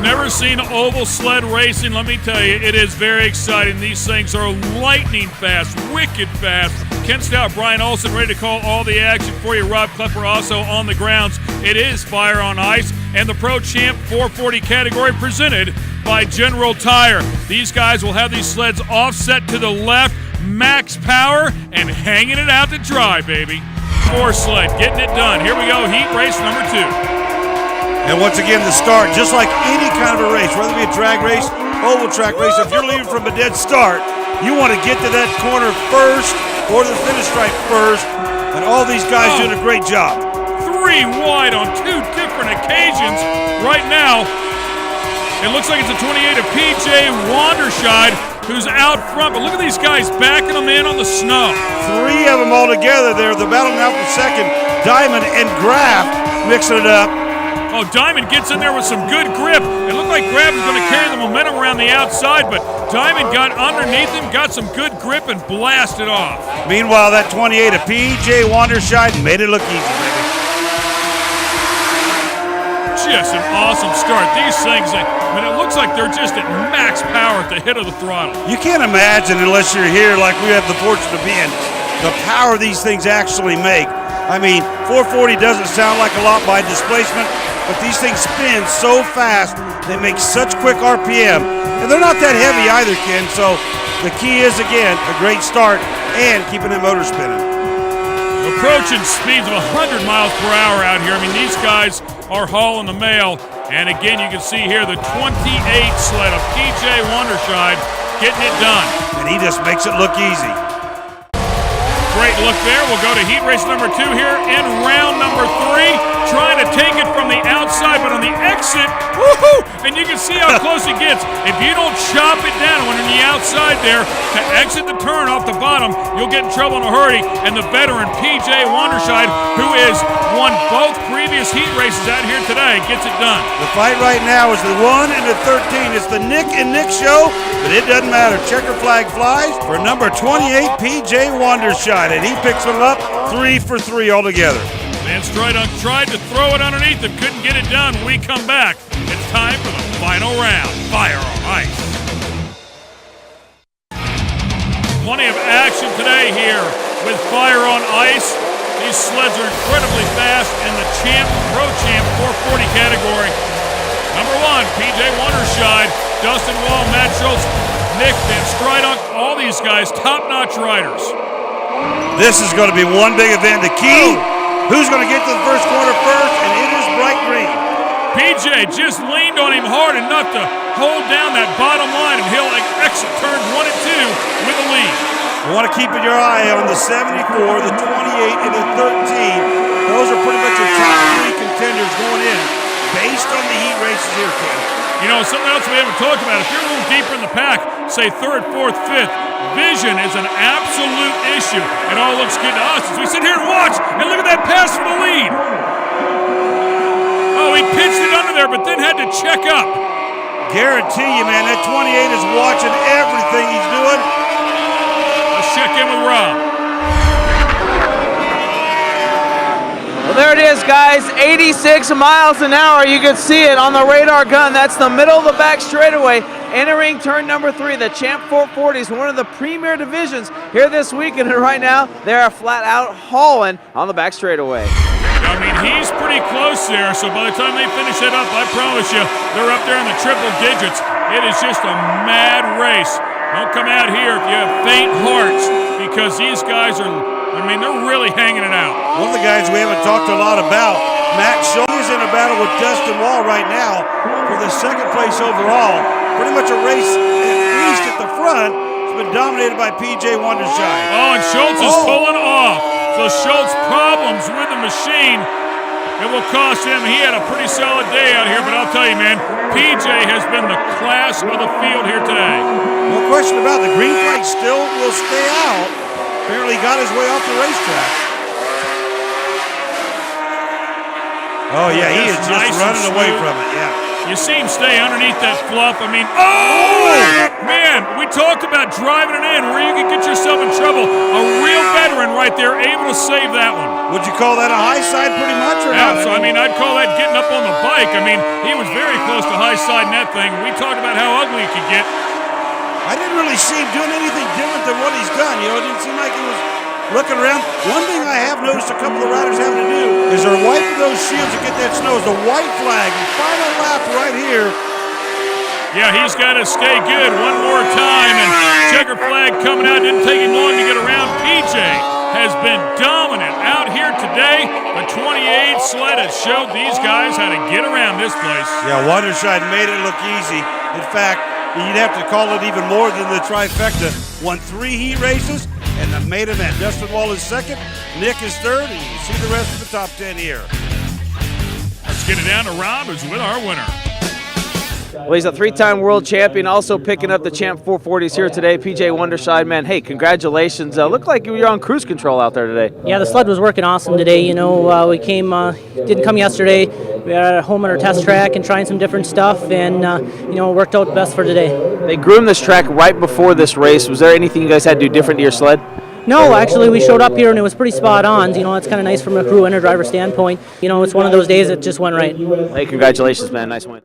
never seen oval sled racing, let me tell you, it is very exciting. These things are lightning fast, wicked fast. Ken Stout, Brian Olson ready to call all the action for you. Rob Klepper also on the grounds. It is Fire on Ice and the Pro Champ 440 category presented by General Tire. These guys will have these sleds offset to the left, max power, and hanging it out to dry, baby. 4 sled, getting it done. Here we go, heat race number 2. And once again, the start, just like any kind of a race, whether it be a drag race, oval track race, if you're leaving from a dead start, you want to get to that corner first or the finish stripe first, and all these guys doing a great job. 3 wide on 2 different occasions. Right now, it looks like it's a 28 of PJ Wanderscheid who's out front, but look at these guys backing them in on the snow. 3 of them all together there. They're battling out for second. Diamond and Graff mixing it up. Oh, Diamond gets in there with some good grip. It looked like Graff was going to carry the momentum around the outside, but Diamond got underneath him, got some good grip, and blasted off. Meanwhile, that 28 of PJ Wanderscheid made it look easy, baby. Just an awesome start. These things, I mean, it looks like they're just at max power at the hit of the throttle. You can't imagine, unless you're here like we have the fortune to be in, the power these things actually make. I mean, 440 doesn't sound like a lot by displacement, but these things spin so fast, they make such quick RPM, and they're not that heavy either, Ken, so the key is, again, a great start and keeping that motor spinning. Approaching speeds of 100 miles per hour out here. I mean, these guys are hauling the mail, and again, you can see here the 28 sled of PJ Wanderscheid getting it done. And he just makes it look easy. Great look there. We'll go to heat race number 2 here in round number 3. Trying to take it from the outside, but on the exit, woohoo! And you can see how close it gets. If you don't chop it down when you're on the outside there to exit the turn off the bottom, you'll get in trouble in a hurry. And the veteran PJ Wanderscheid, who has won both previous heat races out here today, gets it done. The fight right now is the 1 and the 13. It's the Nick and Nick show, but it doesn't matter. Checker flag flies for number 28, PJ Wanderscheid, and he picks them up 3 for 3 altogether. Van Strydunk tried to throw it underneath him, couldn't get it done. When we come back, it's time for the final round. Fire on Ice. Plenty of action today here with Fire on Ice. These sleds are incredibly fast in the Pro Champ 440 category. Number 1, PJ Wanderscheid, Dustin Wall, Matt Schultz, Nick Van Strydunk, all these guys, top-notch riders. This is going to be one big event. The key, who's going to get to the first corner first, and it is bright green. PJ just leaned on him hard enough to hold down that bottom line, and he'll exit turns 1 and 2 with a lead. You want to keep your eye on the 74, the 28, and the 13. Those are pretty much your top 3 contenders going in based on the heat races here, Ken. You know, something else we haven't talked about, if you're a little deeper in the pack, say 3rd, 4th, 5th, vision is an absolute issue. It all looks good to us as we sit here and watch, and look at that pass for the lead. Oh, he pitched it under there, but then had to check up. Guarantee you, man, that 28 is watching everything he's doing. Let's check in with Rob. Well, there it is, guys, 86 miles an hour. You can see it on the radar gun. That's the middle of the back straightaway. Entering turn number 3, the Champ 440 is one of the premier divisions here this weekend, and right now they are flat out hauling on the back straightaway. I mean, he's pretty close there, so by the time they finish it up, I promise you, they're up there in the triple digits. It is just a mad race. Don't come out here if you have faint hearts, because these guys are, I mean, they're really hanging it out. One of the guys we haven't talked a lot about, Max Schultz, is in a battle with Dustin Wall right now for the 2nd place overall. Pretty much a race, at least at the front, has been dominated by PJ Wanderscheid. Oh, and Schultz is pulling off. So Schultz problems with the machine. It will cost him. He had a pretty solid day out here, but I'll tell you, man, PJ has been the class of the field here today. No question about it. The green flag still will stay out. Apparently got his way off the racetrack. Oh, yeah, he is just running away from it, yeah. You see him stay underneath that fluff. I mean, oh! Man, we talked about driving it in where you could get yourself in trouble. A real veteran right there, able to save that one. Would you call that a high side pretty much or not? I mean, I'd call that getting up on the bike. I mean, he was very close to high side in that thing. We talked about how ugly it could get. I didn't really see him doing anything different than what he's done. You know, it didn't seem like he was looking around. One thing I have noticed a couple of riders having to do is they're wiping those shields to get that snow. It's the white flag. The final lap right here. Yeah, he's got to stay good one more time, and checker flag coming out. Didn't take him long to get around. PJ has been dominant out here today. The 28 sled has showed these guys how to get around this place. Yeah, Wanderscheid made it look easy. In fact, you'd have to call it even more than the trifecta. Won 3 heat races and the main event. Dustin Wall is second, Nick is third, and you see the rest of the top 10 here. Let's get it down to Rob, who's with our winner. Well, he's a 3-time world champion, also picking up the Champ 440s here today. PJ Wanderscheid, man, hey, congratulations. Looked like you were on cruise control out there today. Yeah, the sled was working awesome today. You know, we came, didn't come yesterday. We were at home on our test track and trying some different stuff, and, you know, it worked out best for today. They groomed this track right before this race. Was there anything you guys had to do different to your sled? No, actually, we showed up here and it was pretty spot on. You know, it's kind of nice from a crew and a driver standpoint. You know, it's one of those days that just went right. Hey, congratulations, man. Nice win.